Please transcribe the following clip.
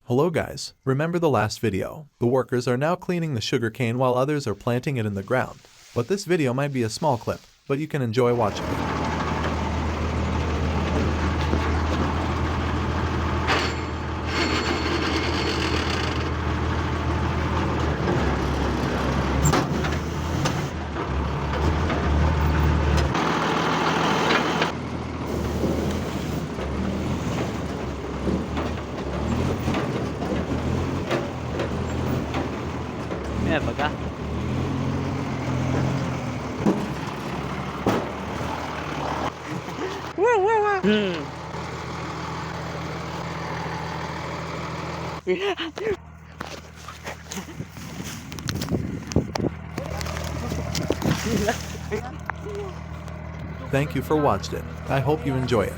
Hello guys, remember the last video? The workers are now cleaning the sugarcane while others are planting it in the ground. But this video might be a small clip, but you can enjoy watching it. Ayan, baga. Thank you for watching it. I hope you enjoy it.